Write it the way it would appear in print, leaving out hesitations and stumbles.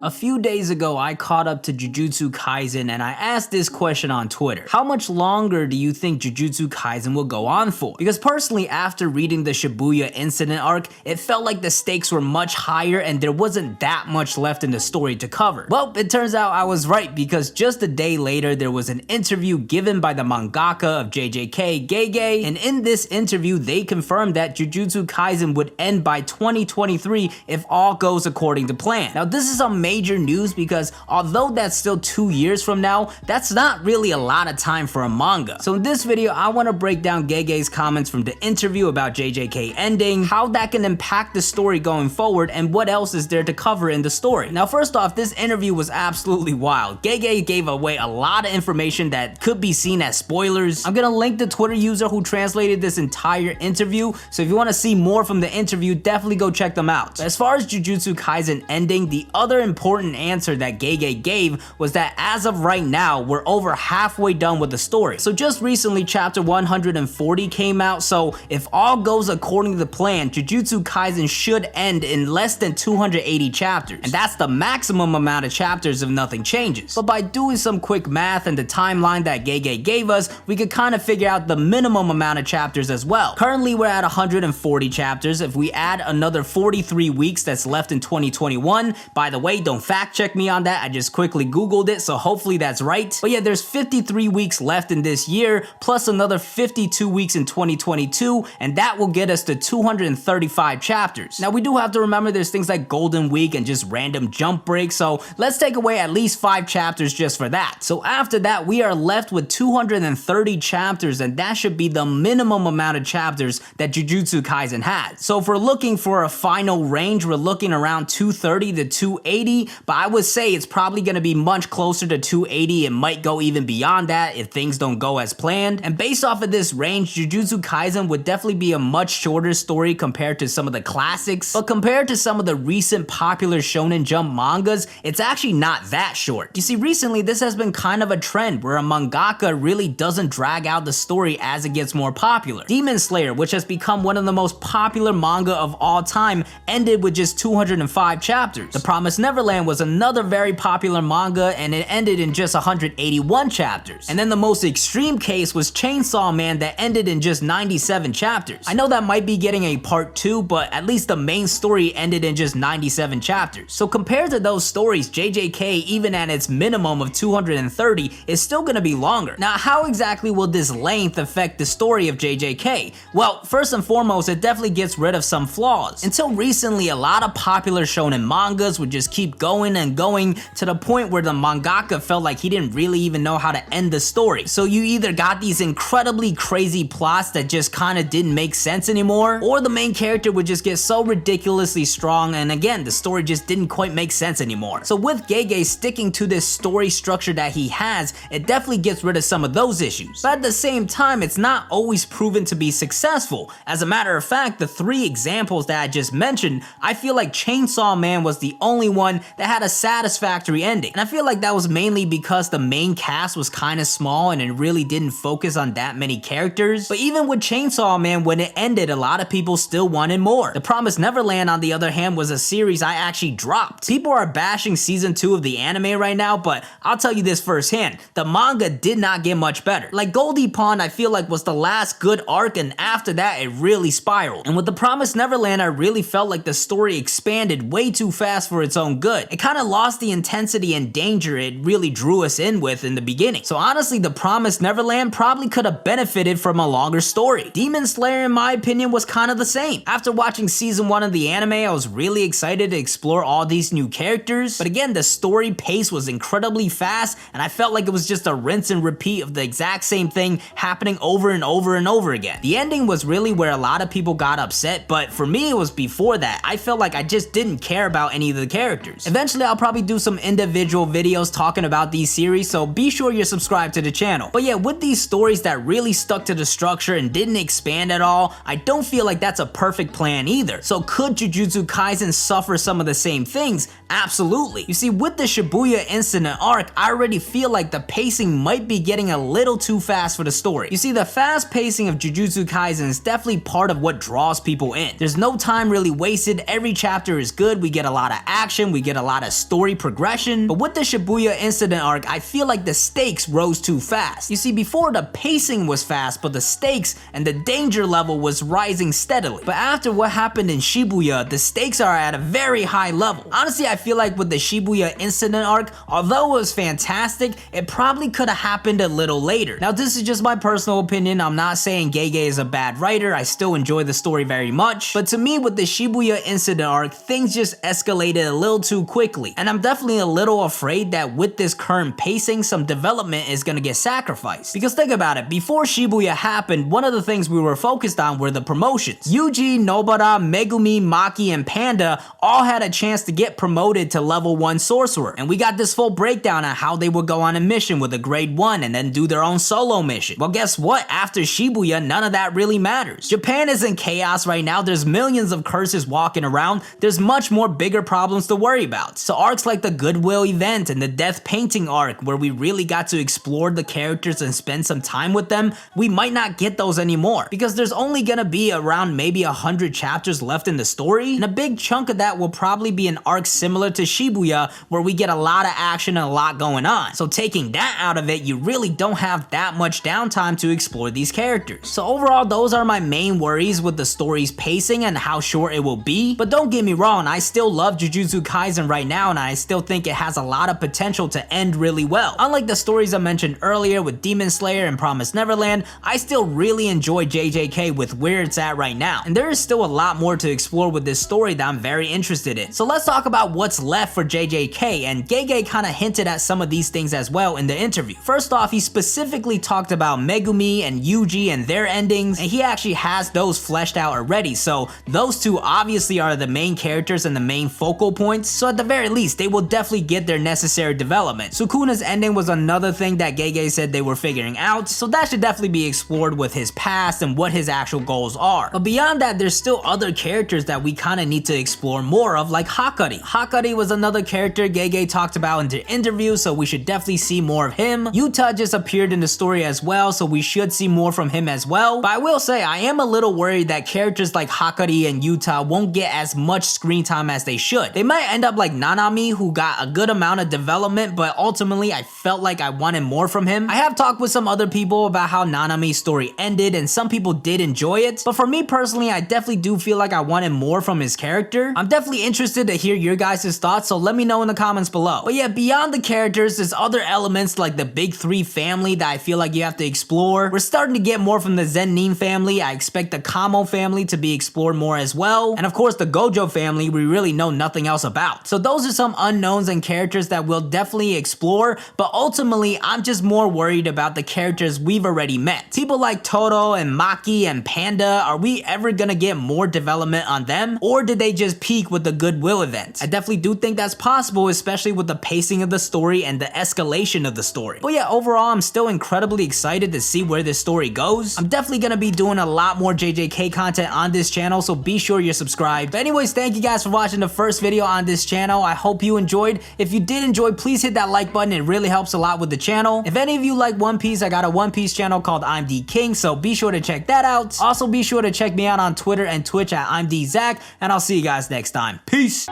A few days ago, I caught up to Jujutsu Kaisen and I asked this question on Twitter. How much longer do you think Jujutsu Kaisen will go on for? Because personally, after reading the Shibuya incident arc, it felt like the stakes were much higher and there wasn't that much left in the story to cover. Well, it turns out I was right, because just a day later, there was an interview given by the mangaka of JJK, Gege, and in this interview, they confirmed that Jujutsu Kaisen would end by 2023 if all goes according to plan. Now, this is a major news because although that's still 2 years from now, that's not really a lot of time for a manga. So in this video, I want to break down Gege's comments from the interview about JJK ending, how that can impact the story going forward, and what else is there to cover in the story. Now, first off, this interview was absolutely wild. Gege gave away a lot of information that could be seen as spoilers. I'm gonna link the Twitter user who translated this entire interview, so if you want to see more from the interview, definitely go check them out. But as far as Jujutsu Kaisen ending, the other important answer that Gege gave was that as of right now, we're over halfway done with the story. So just recently, chapter 140 came out, so if all goes according to the plan, Jujutsu Kaisen should end in less than 280 chapters, and that's the maximum amount of chapters if nothing changes. But by doing some quick math and the timeline that Gege gave us, we could kind of figure out the minimum amount of chapters as well. Currently, we're at 140 chapters. If we add another 43 weeks that's left in 2021, by the way, don't fact check me on that, I just quickly googled it, so hopefully that's right. But yeah, there's 53 weeks left in this year, plus another 52 weeks in 2022, and that will get us to 235 chapters. Now, we do have to remember there's things like Golden Week and just random jump breaks, so let's take away at least 5 chapters just for that. So after that, we are left with 230 chapters, and that should be the minimum amount of chapters that Jujutsu Kaisen had. So if we're looking for a final range, we're looking around 230 to 280, but I would say it's probably going to be much closer to 280. It might go even beyond that if things don't go as planned. And based off of this range, Jujutsu Kaisen would definitely be a much shorter story compared to some of the classics, but compared to some of the recent popular Shonen Jump mangas, it's actually not that short. You see, recently this has been kind of a trend where a mangaka really doesn't drag out the story as it gets more popular. Demon Slayer, which has become one of the most popular manga of all time, ended with just 205 chapters. The Promised Neverland was another very popular manga, and it ended in just 181 chapters. And then the most extreme case was Chainsaw Man, that ended in just 97 chapters. I know that might be getting a part 2, but at least the main story ended in just 97 chapters. So compared to those stories, JJK, even at its minimum of 230, is still gonna be longer. Now, how exactly will this length affect the story of JJK? Well, first and foremost, it definitely gets rid of some flaws. Until recently, a lot of popular shonen mangas would just keep going and going to the point where the mangaka felt like he didn't really even know how to end the story. So you either got these incredibly crazy plots that just kind of didn't make sense anymore, or the main character would just get so ridiculously strong, and again, the story just didn't quite make sense anymore. So with Gege sticking to this story structure that he has, it definitely gets rid of some of those issues. But at the same time, it's not always proven to be successful. As a matter of fact, the 3 examples that I just mentioned, I feel like Chainsaw Man was the only one that had a satisfactory ending. And I feel like that was mainly because the main cast was kind of small and it really didn't focus on that many characters. But even with Chainsaw Man, when it ended, a lot of people still wanted more. The Promised Neverland, on the other hand, was a series I actually dropped. People are bashing season 2 of the anime right now, but I'll tell you this firsthand, the manga did not get much better. Like Goldie Pond, I feel like was the last good arc, and after that, it really spiraled. And with The Promised Neverland, I really felt like the story expanded way too fast for its own good. It kind of lost the intensity and danger it really drew us in with in the beginning. So honestly, The Promised Neverland probably could have benefited from a longer story. Demon Slayer, in my opinion, was kind of the same. After watching season 1 of the anime, I was really excited to explore all these new characters, but again, the story pace was incredibly fast, and I felt like it was just a rinse and repeat of the exact same thing happening over and over and over again. The ending was really where a lot of people got upset, but for me, it was before that. I felt like I just didn't care about any of the characters. Eventually, I'll probably do some individual videos talking about these series, so be sure you're subscribed to the channel. But yeah, with these stories that really stuck to the structure and didn't expand at all, I don't feel like that's a perfect plan either. So could Jujutsu Kaisen suffer some of the same things? Absolutely. You see, with the Shibuya incident arc, I already feel like the pacing might be getting a little too fast for the story. You see, the fast pacing of Jujutsu Kaisen is definitely part of what draws people in. There's no time really wasted, every chapter is good, we get a lot of action, we get a lot of story progression, but with the Shibuya incident arc, I feel like the stakes rose too fast. You see, before the pacing was fast, but the stakes and the danger level was rising steadily. But after what happened in Shibuya, the stakes are at a very high level. Honestly, I feel like with the Shibuya incident arc, although it was fantastic, it probably could have happened a little later. Now, this is just my personal opinion. I'm not saying Gege is a bad writer. I still enjoy the story very much. But to me, with the Shibuya incident arc, things just escalated a little too quickly. And I'm definitely a little afraid that with this current pacing, some development is gonna get sacrificed. Because think about it, before Shibuya happened, one of the things we were focused on were the promotions. Yuji, Nobara, Megumi, Maki, and Panda all had a chance to get promoted to level 1 sorcerer. And we got this full breakdown on how they would go on a mission with a grade 1 and then do their own solo mission. Well, guess what? After Shibuya, none of that really matters. Japan is in chaos right now. There's millions of curses walking around. There's much more bigger problems to worry about. So arcs like the Goodwill event and the Death Painting arc, where we really got to explore the characters and spend some time with them, we might not get those anymore because there's only gonna be around maybe 100 chapters left in the story, and a big chunk of that will probably be an arc similar to Shibuya where we get a lot of action and a lot going on. So taking that out of it, you really don't have that much downtime to explore these characters. So overall, those are my main worries with the story's pacing and how short it will be. But don't get me wrong, I still love Jujutsu Kaisen right now, and I still think it has a lot of potential to end really well. Unlike the stories I mentioned earlier with Demon Slayer and Promised Neverland, I still really enjoy JJK with where it's at right now. And there is still a lot more to explore with this story that I'm very interested in. So let's talk about what's left for JJK, and Gege kind of hinted at some of these things as well in the interview. First off, he specifically talked about Megumi and Yuji and their endings, and he actually has those fleshed out already, so those two obviously are the main characters and the main focal points, so at the very least, they will definitely get their necessary development. Sukuna's ending was another thing that Gege said they were figuring out, so that should definitely be explored with his past and what his actual goals are. But beyond that, there's still other characters that we kind of need to explore more of, like Hakari. Hakari was another character Gege talked about in the interview, so we should definitely see more of him. Yuta just appeared in the story as well, so we should see more from him as well. But I will say, I am a little worried that characters like Hakari and Yuta won't get as much screen time as they should. They might end up like Nanami, who got a good amount of development, but ultimately I felt like I wanted more from him. I have talked with some other people about how Nanami's story ended, and some people did enjoy it, but for me personally, I definitely do feel like I wanted more from his character. I'm definitely interested to hear your guys' thoughts, so let me know in the comments below. But yeah, beyond the characters, there's other elements like the Big Three family that I feel like you have to explore. We're starting to get more from the Zenin family. I expect the Kamo family to be explored more as well. And of course, the Gojo family we really know nothing else about. So those are some unknowns and characters that we'll definitely explore, but ultimately, I'm just more worried about the characters we've already met. People like Todo and Maki and Panda, are we ever gonna get more development on them? Or did they just peak with the Goodwill event? I definitely do think that's possible, especially with the pacing of the story and the escalation of the story. But yeah, overall, I'm still incredibly excited to see where this story goes. I'm definitely gonna be doing a lot more JJK content on this channel, so be sure you're subscribed. But anyways, thank you guys for watching the first video on this channel. I hope you enjoyed. If you did enjoy, please hit that like button. It really helps a lot with the channel. If any of you like One Piece, I got a One Piece channel called I'm D King, so be sure to check that out. Also, be sure to check me out on Twitter and Twitch at I'm D Zach, and I'll see you guys next time. Peace!